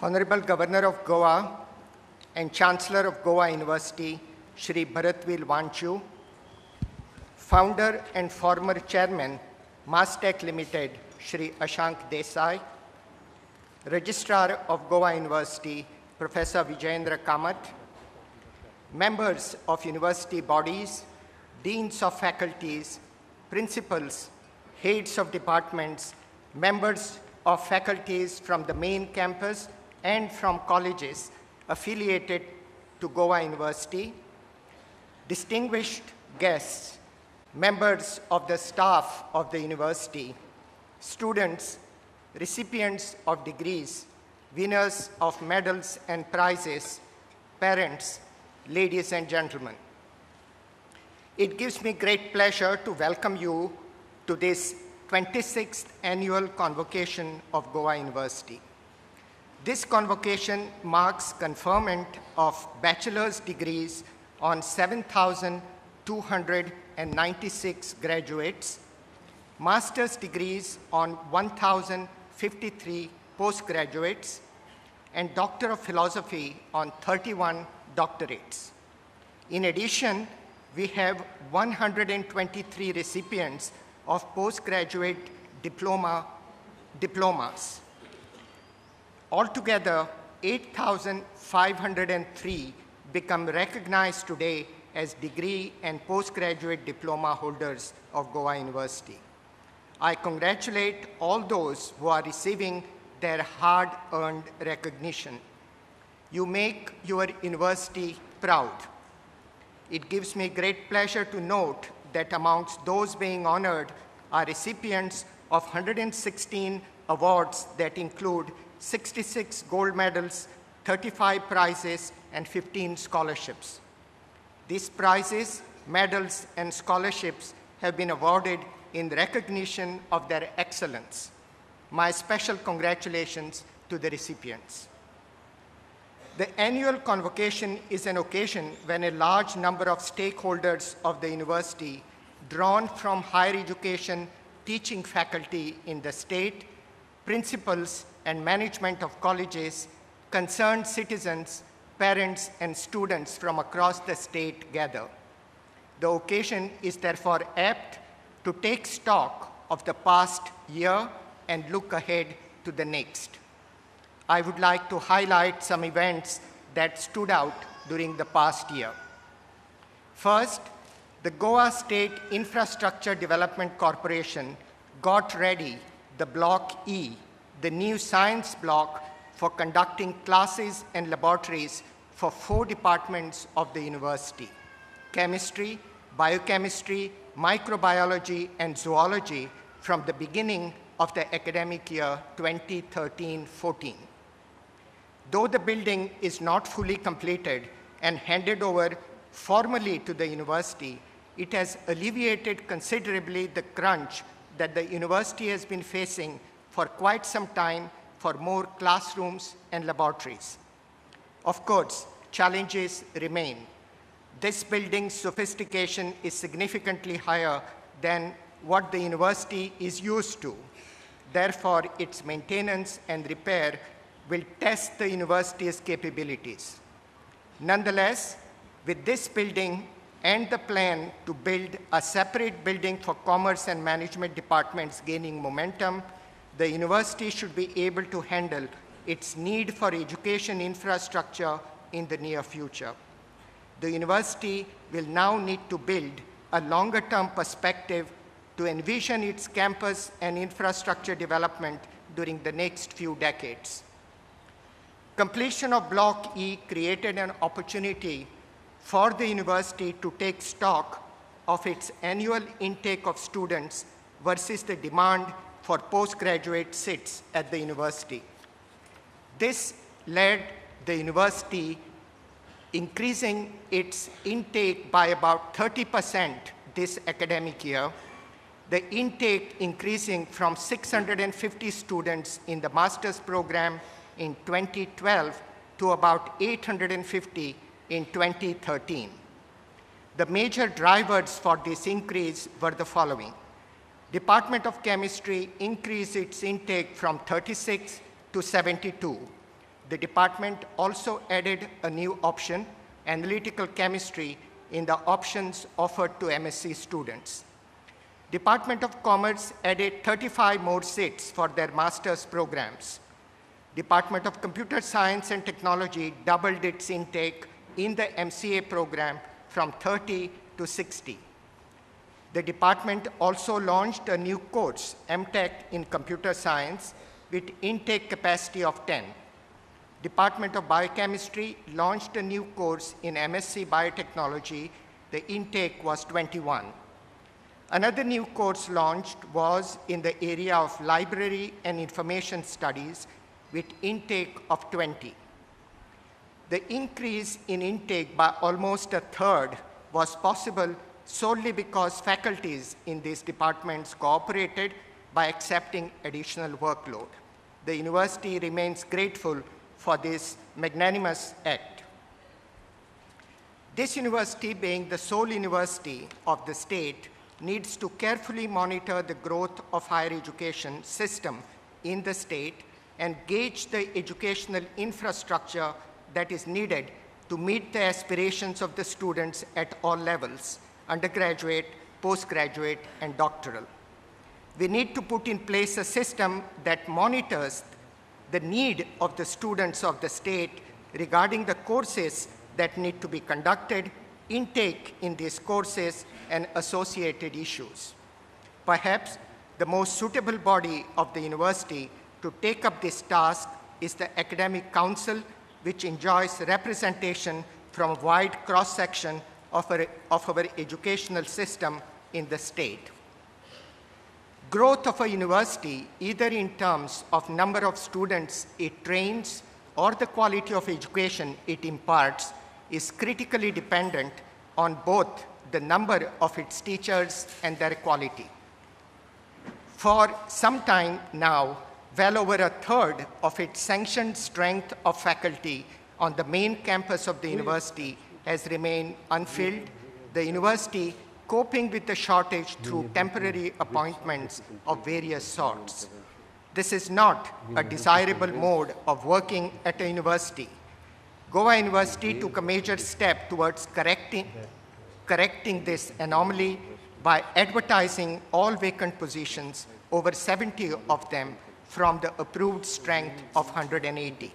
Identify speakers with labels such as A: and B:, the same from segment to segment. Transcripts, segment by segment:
A: Honorable Governor of Goa and Chancellor of Goa University, Shri Bharatvir Vanchu, Founder and former Chairman, Mastech Limited, Shri Ashank Desai, Registrar of Goa University, Professor Vijayendra Kamath, members of university bodies, deans of faculties, principals, heads of departments, members of faculties from the main campus and from colleges affiliated to Goa University, distinguished guests, members of the staff of the university, students, recipients of degrees, winners of medals and prizes, parents, ladies and gentlemen. It gives me great pleasure to welcome you to this 26th annual convocation of Goa University. This convocation marks conferment of bachelor's degrees on 7,296 graduates, master's degrees on 1,053 postgraduates, and Doctor of Philosophy on 31 doctorates. In addition, we have 123 recipients of postgraduate diplomas. Altogether, 8,503 become recognized today as degree and postgraduate diploma holders of Goa University. I congratulate all those who are receiving their hard-earned recognition. You make your university proud. It gives me great pleasure to note that amongst those being honored are recipients of 116 awards that include 66 gold medals, 35 prizes, and 15 scholarships. These prizes, medals, and scholarships have been awarded in recognition of their excellence. My special congratulations to the recipients. The annual convocation is an occasion when a large number of stakeholders of the university, drawn from higher education teaching faculty in the state, principals and management of colleges, concerned citizens, parents, and students from across the state gather. The occasion is therefore apt to take stock of the past year and look ahead to the next. I would like to highlight some events that stood out during the past year. First, the Goa State Infrastructure Development Corporation got ready the Block E, the new science block for conducting classes and laboratories for 4 departments of the university: chemistry, biochemistry, microbiology, and zoology from the beginning of the academic year 2013-14. Though the building is not fully completed and handed over formally to the university, it has alleviated considerably the crunch that the university has been facing for quite some time for more classrooms and laboratories. Of course, challenges remain. This building's sophistication is significantly higher than what the university is used to. Therefore, its maintenance and repair will test the university's capabilities. Nonetheless, with this building and the plan to build a separate building for commerce and management departments gaining momentum, the university should be able to handle its need for education infrastructure in the near future. The university will now need to build a longer-term perspective to envision its campus and infrastructure development during the next few decades. Completion of Block E created an opportunity for the university to take stock of its annual intake of students versus the demand for postgraduate seats at the university. This led the university increasing its intake by about 30% this academic year, the intake increasing from 650 students in the master's program in 2012 to about 850 in 2013. The major drivers for this increase were the following. Department of Chemistry increased its intake from 36 to 72. The department also added a new option, analytical chemistry, in the options offered to MSc students. Department of Commerce added 35 more seats for their master's programs. Department of Computer Science and Technology doubled its intake in the MCA program from 30 to 60. The department also launched a new course, MTech in Computer Science, with intake capacity of 10. Department of Biochemistry launched a new course in MSc Biotechnology. The intake was 21. Another new course launched was in the area of Library and Information Studies with intake of 20. The increase in intake by almost a third was possible solely because faculties in these departments cooperated by accepting additional workload. The university remains grateful for this magnanimous act. This university, being the sole university of the state, needs to carefully monitor the growth of higher education system in the state and gauge the educational infrastructure that is needed to meet the aspirations of the students at all levels, undergraduate, postgraduate, and doctoral. We need to put in place a system that monitors the need of the students of the state regarding the courses that need to be conducted, intake in these courses, and associated issues. Perhaps the most suitable body of the university to take up this task is the Academic Council, which enjoys representation from a wide cross-section of our educational system in the state. Growth of a university, either in terms of number of students it trains or the quality of education it imparts, is critically dependent on both the number of its teachers and their quality. For some time now, well over a third of its sanctioned strength of faculty on the main campus of the university has remained unfilled. The university coping with the shortage through temporary appointments of various sorts. This is not a desirable mode of working at a university. Goa University took a major step towards correcting this anomaly by advertising all vacant positions, over 70 of them, from the approved strength of 180.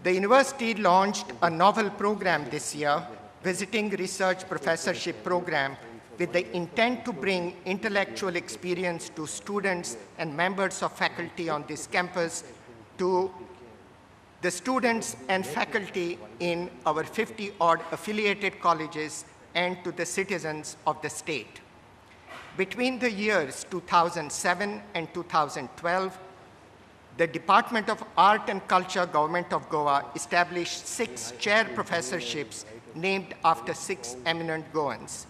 A: The university launched a novel program this year, Visiting Research Professorship Program, with the intent to bring intellectual experience to students and members of faculty on this campus, to the students and faculty in our 50-odd affiliated colleges, and to the citizens of the state. Between the years 2007 and 2012, the Department of Art and Culture, Government of Goa, established 6 chair professorships named after 6 eminent Goans.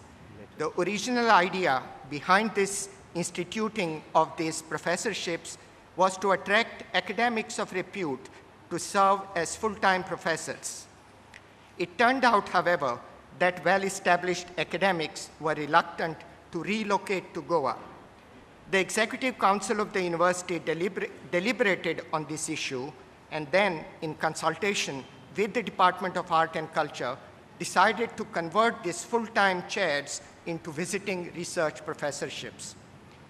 A: The original idea behind this instituting of these professorships was to attract academics of repute to serve as full-time professors. It turned out, however, that well-established academics were reluctant to relocate to Goa. The Executive Council of the university deliberated on this issue, and then, in consultation with the Department of Art and Culture, decided to convert these full-time chairs into visiting research professorships.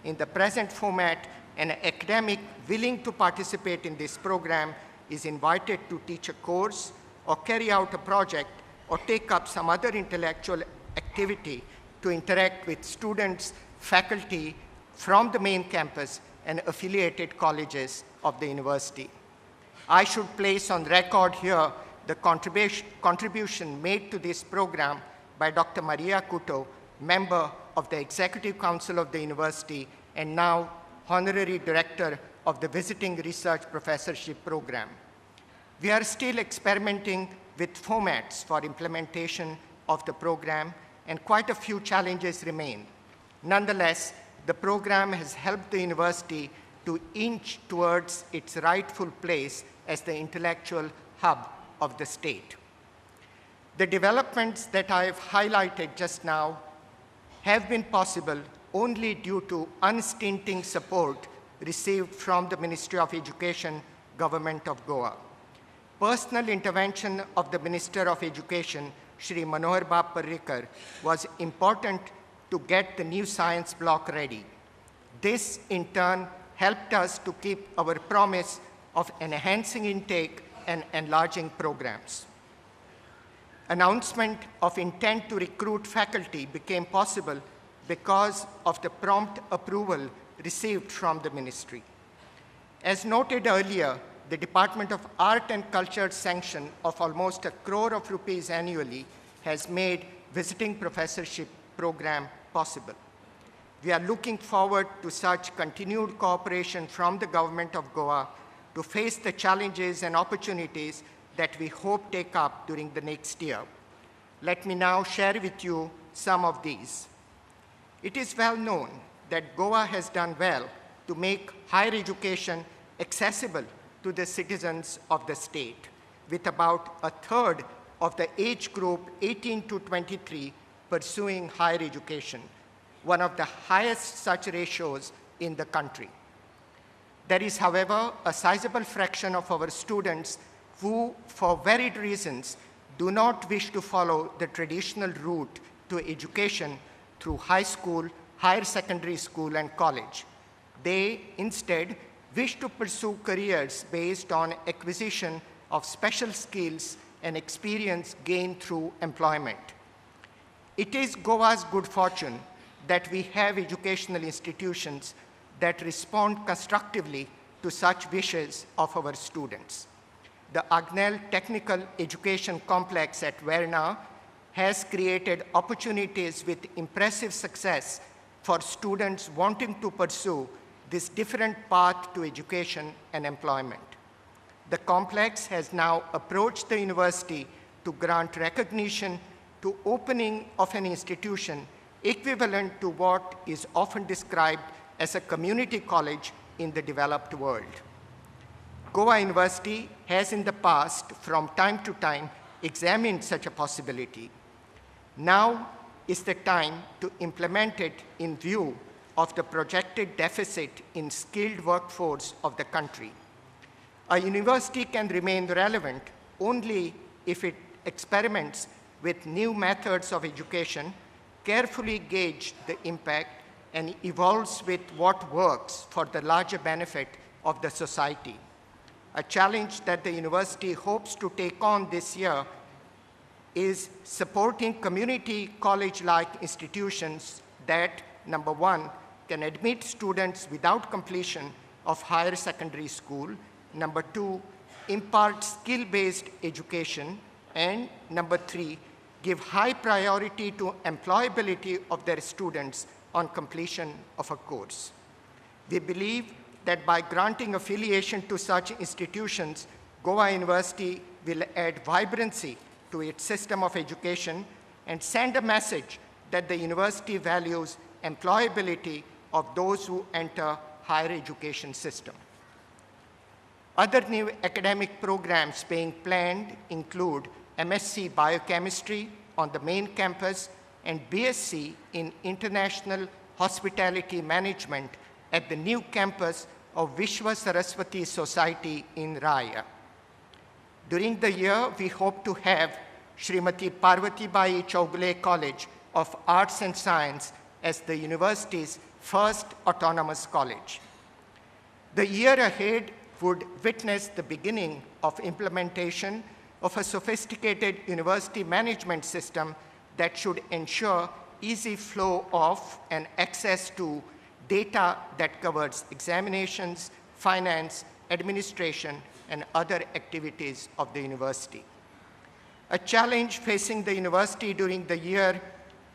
A: In the present format, an academic willing to participate in this program is invited to teach a course or carry out a project or take up some other intellectual activity to interact with students, faculty from the main campus and affiliated colleges of the university. I should place on record here the contribution made to this program by Dr. Maria Couto, member of the Executive Council of the university and now Honorary Director of the Visiting Research Professorship Program. We are still experimenting with formats for implementation of the program, and quite a few challenges remain. Nonetheless, the program has helped the university to inch towards its rightful place as the intellectual hub of the state. The developments that I have highlighted just now have been possible only due to unstinting support received from the Ministry of Education, Government of Goa. personal intervention of the Minister of Education, Shri Manohar Bab Parrikar, was important to get the new science block ready. This, in turn, helped us to keep our promise of enhancing intake and enlarging programs. Announcement of intent to recruit faculty became possible because of the prompt approval received from the ministry. As noted earlier, the Department of Art and Culture's sanction of almost ₹1 crore annually has made visiting professorship program possible. We are looking forward to such continued cooperation from the government of Goa to face the challenges and opportunities that we hope take up during the next year. Let me now share with you some of these. It is well known that Goa has done well to make higher education accessible to the citizens of the state, with about 1/3 of the age group 18 to 23 pursuing higher education, one of the highest such ratios in the country. There is, however, a sizable fraction of our students who, for varied reasons, do not wish to follow the traditional route to education through high school, higher secondary school, and college. They, instead, wish to pursue careers based on acquisition of special skills and experience gained through employment. It is Goa's good fortune that we have educational institutions that respond constructively to such wishes of our students. The Agnel Technical Education Complex at Verna has created opportunities with impressive success for students wanting to pursue this different path to education and employment. The complex has now approached the university to grant recognition to opening of an institution equivalent to what is often described as a community college in the developed world. Goa University has in the past, from time to time, examined such a possibility. Now is the time to implement it in view of the projected deficit in skilled workforce of the country. A university can remain relevant only if it experiments with new methods of education, carefully gauge the impact, and evolves with what works for the larger benefit of the society. A challenge that the university hopes to take on this year is supporting community college-like institutions that, number one, can admit students without completion of higher secondary school, number two, impart skill-based education, and number three, give high priority to employability of their students on completion of a course. We believe that by granting affiliation to such institutions, Goa University will add vibrancy to its system of education and send a message that the university values employability of those who enter higher education system. Other new academic programs being planned include MSc Biochemistry on the main campus and BSc in International Hospitality Management at the new campus of Vishwa Saraswati Society in Raya. During the year, we hope to have Srimati Parvati Bai Chaugale College of Arts and Science as the university's first autonomous college. The year ahead would witness the beginning of implementation of a sophisticated university management system that should ensure easy flow of and access to data that covers examinations, finance, administration, and other activities of the university. A challenge facing the university during the year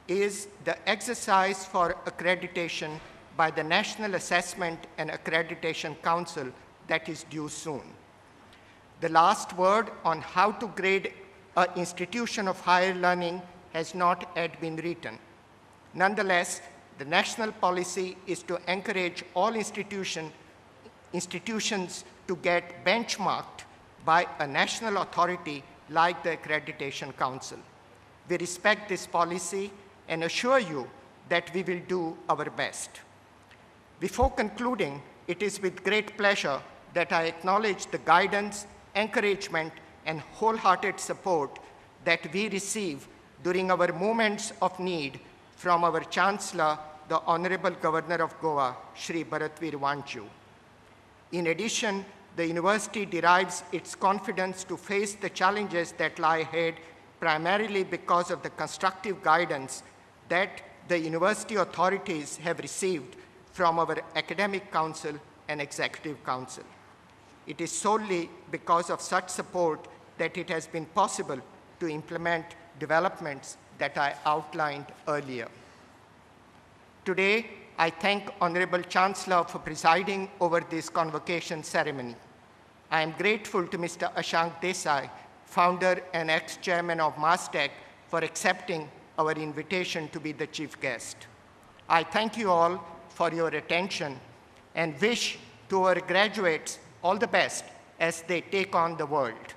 A: is the exercise for accreditation by the National Assessment and Accreditation Council that is due soon. The last word on how to grade an institution of higher learning has not yet been written. Nonetheless, the national policy is to encourage all institutions to get benchmarked by a national authority like the Accreditation Council. We respect this policy and assure you that we will do our best. Before concluding, it is with great pleasure that I acknowledge the guidance, encouragement, and wholehearted support that we receive during our moments of need from our Chancellor, the Honorable Governor of Goa, Shri Bharatveer Vanchu. In addition, the university derives its confidence to face the challenges that lie ahead primarily because of the constructive guidance that the university authorities have received from our academic council and executive council. It is solely because of such support that it has been possible to implement developments that I outlined earlier. Today, I thank Honorable Chancellor for presiding over this convocation ceremony. I am grateful to Mr. Ashank Desai, founder and ex-chairman of MassTech, for accepting our invitation to be the chief guest. I thank you all for your attention and wish to our graduates all the best as they take on the world.